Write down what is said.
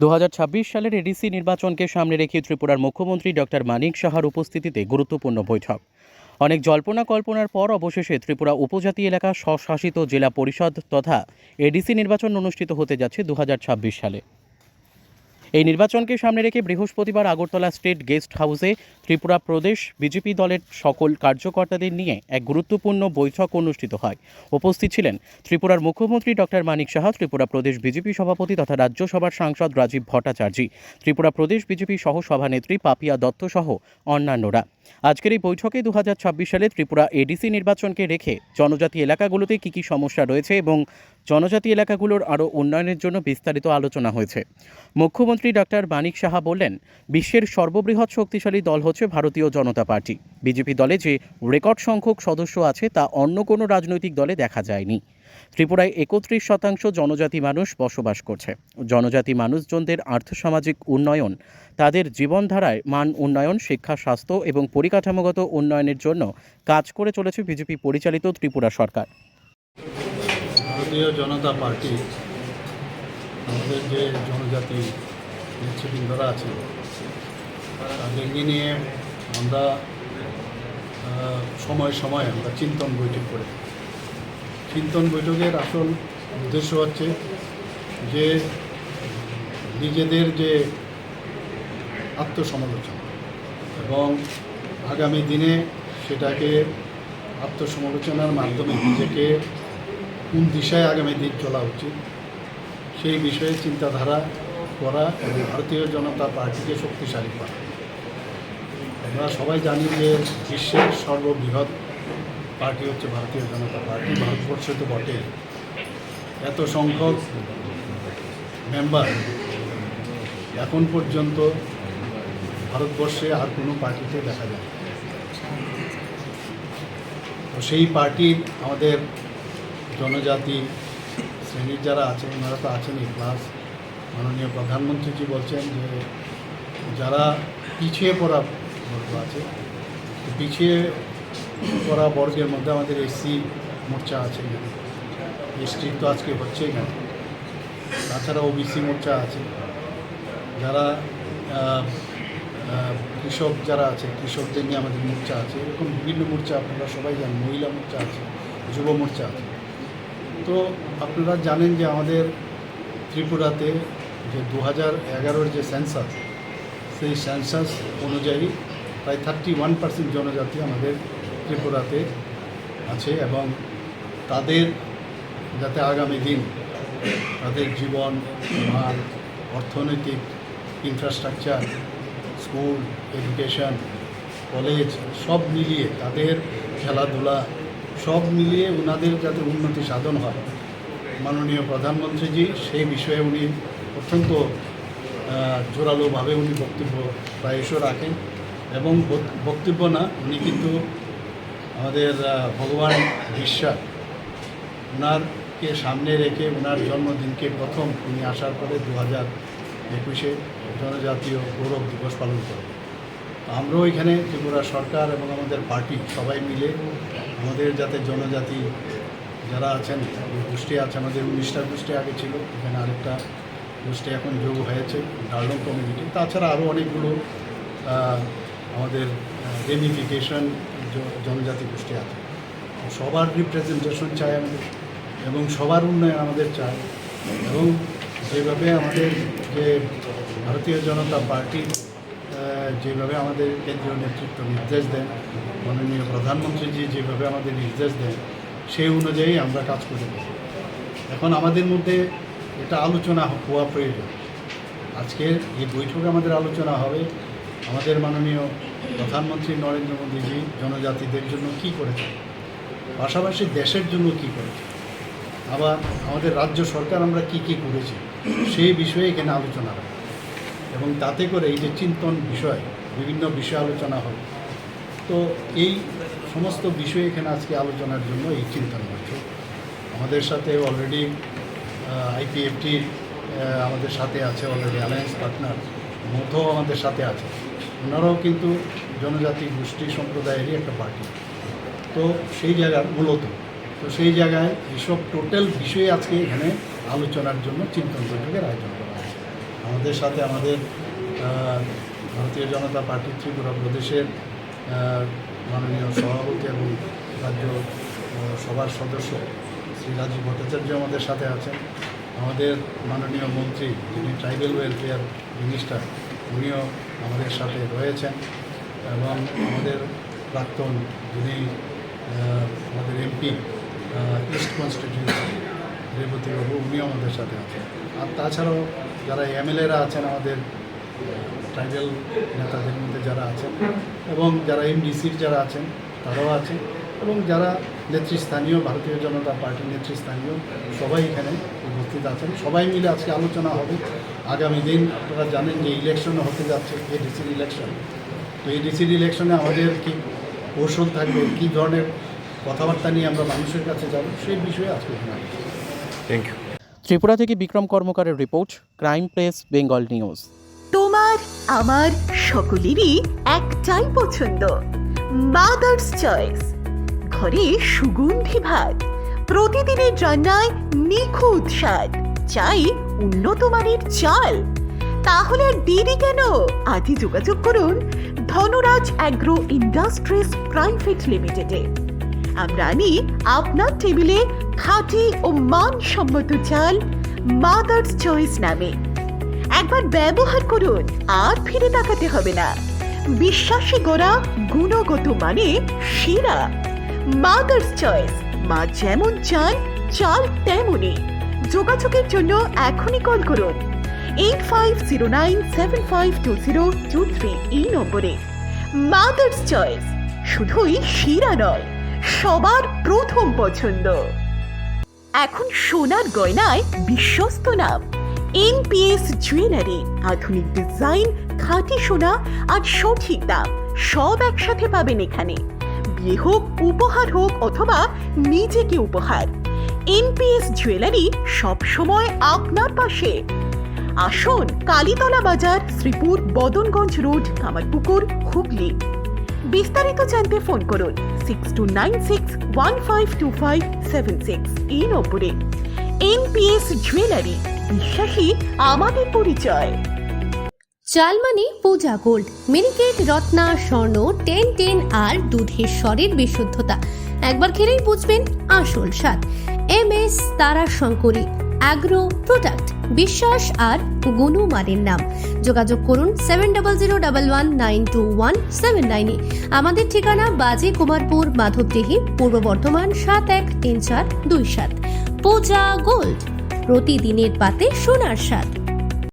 2026 সালের এডিসি নির্বাচনকে সামনে রেখে ত্রিপুরার মুখ্যমন্ত্রী ডক্টর মানিক সাহার উপস্থিতিতে গুরুত্বপূর্ণ বৈঠক। অনেক জল্পনা কল্পনার পর অবশেষে ত্রিপুরা উপজাতি এলাকা স্বশাসিত জেলা পরিষদ তথা এডিসি নির্বাচন অনুষ্ঠিত হতে যাচ্ছে 2026 সালে। এই নির্বাচনকে সামনে রেখে বৃহস্পতিবার আগরতলা স্টেট গেস্ট হাউসে ত্রিপুরা প্রদেশ বিজেপি দলের সকল কার্যকর্তাদের নিয়ে এক গুরুত্বপূর্ণ বৈঠক অনুষ্ঠিত হয়। উপস্থিত ছিলেন ত্রিপুরার মুখ্যমন্ত্রী ডক্টর মানিক সাহা, ত্রিপুরা প্রদেশ বিজেপি সভাপতি তথা রাজ্যসভার সাংসদ রাজীব ভট্টাচার্য, ত্রিপুরা প্রদেশ বিজেপি সহ সভানেত্রী পাপিয়া দত্ত সহ অন্যান্যরা। আজকের এই বৈঠকে 2026 সালে ত্রিপুরা এডিসি নির্বাচনকে রেখে জনজাতি এলাকাগুলোতে কী কী সমস্যা রয়েছে এবং জনজাতি এলাকাগুলোর আরও উন্নয়নের জন্য বিস্তারিত আলোচনা হয়েছে। মুখ্যমন্ত্রী ডক্টর মানিক সাহা বললেন, বিশ্বের সর্ববৃহৎ শক্তিশালী দল হচ্ছে ভারতীয় জনতা পার্টি। বিজেপি দলে যে রেকর্ড সংখ্যক সদস্য আছে তা অন্য কোনো রাজনৈতিক দলে দেখা যায়নি। ত্রিপুরায় 31% জনজাতি মানুষ বসবাস করছে। জনজাতি মানুষজনদের আর্থসামাজিক উন্নয়ন, তাদের জীবনধারায় মান উন্নয়ন, শিক্ষা, স্বাস্থ্য এবং পরিকাঠামোগত উন্নয়নের জন্য কাজ করে চলেছে বিজেপি পরিচালিত ত্রিপুরা সরকার। ভারতীয় জনতা পার্টি আমাদের যে জনজাতি নেতৃবৃন্দরা আছে তাদেরকে নিয়ে আমরা সময় সময় আমরা চিন্তন বৈঠক করি। চিন্তন বৈঠকের আসল উদ্দেশ্য হচ্ছে যে নিজেদের যে আত্মসমালোচনা এবং আগামী দিনে সেটাকে আত্মসমালোচনার মাধ্যমে নিজেকে কোন দিশায় আগামী দিন চলা উচিত সেই বিষয়ে চিন্তাধারা করা এবং ভারতীয় জনতা পার্টিকে শক্তিশালী করা। আমরা সবাই জানি যে বিশ্বের সর্ববৃহৎ পার্টি হচ্ছে ভারতীয় জনতা পার্টি। ভারতবর্ষে তো বটে, এত সংখ্যক মেম্বার এখন পর্যন্ত ভারতবর্ষে আর কোনো পার্টিতে দেখা যায়। তো সেই পার্টির আমাদের জনজাতি শ্রেণীর যারা আছেন ওনারা তো আছেনই, প্লাস মাননীয় প্রধানমন্ত্রীজি বলছেন যে যারা পিছিয়ে পড়া বর্গ আছে, পিছিয়ে পড়া বর্গের মধ্যে আমাদের এসসি মোর্চা আছে, এসটি তো আজকে হচ্ছেই না, তাছাড়া ওবিসি মোর্চা আছে, যারা কৃষক যারা আছে কৃষকদের নিয়ে আমাদের মোর্চা আছে, এরকম বিভিন্ন মোর্চা আপনারা সবাই জানেন, মহিলা মোর্চা আছে, যুব মোর্চা আছে। তো আপনারা জানেন যে আমাদের ত্রিপুরাতে যে 2011 যে সেন্সাস, সেই সেন্সাস অনুযায়ী প্রায় 31% জনজাতি আমাদের ত্রিপুরাতে আছে এবং তাদের যাতে আগামী দিন তাদের জীবন মান, অর্থনৈতিক ইনফ্রাস্ট্রাকচার, স্কুল, এডুকেশন, কলেজ সব মিলিয়ে তাদের খেলাধুলা সব মিলিয়ে ওনাদের যাতে উন্নতি সাধন হয়, মাননীয় প্রধানমন্ত্রীজি সেই বিষয়ে উনি অত্যন্ত জোরালোভাবে উনি বক্তব্য প্রায়শই রাখেন এবং বক্তব্য না, উনি কিন্তু আমাদের ভগবান বিশ্বা ওনারকে সামনে রেখে ওনার জন্মদিনকে প্রথম উনি আসার পরে 2021-এ জনজাতীয় গৌরব দিবস পালন করে। আমরাও এখানে ত্রিপুরা সরকার এবং আমাদের পার্টি সবাই মিলে আমাদের যাতে জনজাতি যারা আছেন, গোষ্ঠী আছে, আমাদের 19টা গোষ্ঠী আগে ছিল, এখানে আরেকটা গোষ্ঠী এখন যোগ হয়েছে ডার্লং কমিউনিটি, তাছাড়া আরও অনেকগুলো আমাদের রেমিফিকেশন জনজাতি গোষ্ঠী আছে। সবার রিপ্রেজেন্টেশন চাই আমাদের এবং সবার উন্নয়ন আমাদের চাই এবং যেভাবে আমাদের যে ভারতীয় জনতা পার্টি যেভাবে আমাদের কেন্দ্রীয় নেতৃত্ব নির্দেশ দেন, মাননীয় প্রধানমন্ত্রীজি যেভাবে আমাদের নির্দেশ দেন সেই অনুযায়ী আমরা কাজ করে থাকি। এখন আমাদের মধ্যে এটা আলোচনা হওয়া প্রয়োজন। আজকের এই বৈঠকে আমাদের আলোচনা হবে আমাদের মাননীয় প্রধানমন্ত্রী নরেন্দ্র মোদীজি জনজাতিদের জন্য কী করেছেন, পাশাপাশি দেশের জন্য কী করেছে, আবার আমাদের রাজ্য সরকার আমরা কী কী করেছি সেই বিষয়ে এখানে আলোচনা হবে এবং তাতে করে এই যে চিন্তন বিষয় বিভিন্ন বিষয় আলোচনা হবে। তো এই সমস্ত বিষয় এখানে আজকে আলোচনার জন্য এই চিন্তন বৈঠক। আমাদের সাথে অলরেডি আইপিএফটি আমাদের সাথে আছে, অলরেডি অ্যালায়েন্স পার্টনার মতো আমাদের সাথে আছে, ওনারাও কিন্তু জনজাতি গোষ্ঠী সম্প্রদায়েরই একটা পার্টি। তো সেই জায়গার মূলত তো সেই জায়গায় এইসব টোটাল বিষয়ে আজকে এখানে আলোচনার জন্য চিন্তন বৈঠকের আয়োজন করা হয়েছে। আমাদের ওদের সাথে আমাদের ভারতীয় জনতা পার্টি ত্রিপুরা প্রদেশের মাননীয় সভাপতি এবং রাজ্য সভার সদস্য শ্রী রাজীব ভট্টাচার্য আমাদের সাথে আছেন। আমাদের মাননীয় মন্ত্রী যিনি ট্রাইবেল ওয়েলফেয়ার মিনিস্টার উনিও আমাদের সাথে রয়েছেন এবং আমাদের প্রাক্তন যিনি আমাদের এমপি ইস্ট কনস্টিটিউয়েন্সি রেবতীবাবু উনিও আমাদের সাথে আছেন। আর তাছাড়াও যারা এমএলএরা আছেন আমাদের ট্রাইবেল নেতাদের মধ্যে যারা আছেন এবং যারা এমডিসির যারা আছেন তারাও আছেন এবং যারা নেতৃস্থানীয় ভারতীয় জনতা পার্টির নেতৃস্থানীয় সবাই এখানে উপস্থিত আছেন। সবাই মিলে আজকে আলোচনা হবে। আগামী দিন আপনারা জানেন যে ইলেকশন হতে যাচ্ছে, এডিসির ইলেকশন। তো এডিসির ইলেকশনে আমাদের কী কৌশল থাকবে, কী ধরনের কথাবার্তা নিয়ে আমরা মানুষের কাছে যাব, সেই বিষয়ে আজকে এখানে। Thank you. ত্রিপুরা থেকে বিক্রম কর্মকারের report, crime press, Bengal news. তোমার আমার সকলেরই একটাই পছন্দ, মাদার্স চয়েস। ঘরে সুগন্ধি ভাত, প্রতিদিনের রান্নায় নিখুঁত স্বাদ, চাই উন্নত মানের চাল। তাহলে আর দেরি কেন? আজই যোগাযোগ করুন ধনরাজ অ্যাগ্রো ইন্ডাস্ট্রিজ প্রাইভেট লিমিটেডে। আমরা আনি আপনার টেবিলে খাঁটি ও মানসম্মত চাল মাদার্স চয়েস নামে। একবার ব্যবহার করুন, আর ফিরে তাকাতে হবে না। বিশ্বাসী গোড়া, গুণগত মানে সেরা। মাদার্স চয়েস, মা যেমন চান চাল তেমনই। যোগাযোগের জন্য এখনই কল করুন 8509752023 এই নম্বরে। মাদার্স চয়েস শুধুই সেরা নয়, সবার প্রথম পছন্দ। এখন সোনার গয়নায় বিশ্বস্ত নাম এনপিএস জুয়েলারি। আধুনিক ডিজাইন, খাঁটি সোনা আর সঠিক দাম সব একসাথে পাবেন এখানে। বিয়ে হোক, উপহার হোক অথবা নিজেকে উপহার, এনপিএস জুয়েলারি সব সময় আপনার পাশে। আসুন কালীতলা বাজার, শ্রীপুর, বদনগঞ্জ রোড, কামারপুকুর, হুগলি। বিস্তারিত জানতে ফোন করুন 6296152576 এই নম্বরে। এনপিএস জুয়েলারি, বিশ্বাসী আমাদের পরিচয়। চালমানি পূজা গোল্ড, মিনিকেট, রত্না, স্বর্ণ 1010 আর দুধের স্বরের বিশুদ্ধতা একবার খেলেই বুঝবেন আসল স্বাদ। MS তারা শঙ্করী অ্যাগ্রো প্রোডাক্ট, বিশ্বাস আর গুণমানের নাম। যোগাযোগ করুন 7001192179 আমাদের ঠিকানা বাজে কুমারপুর, মাধবদেহি, পূর্ব বর্ধমান 713427। পূজা গোল্ড, প্রতিদিনের পাতে সোনার স্বাদ।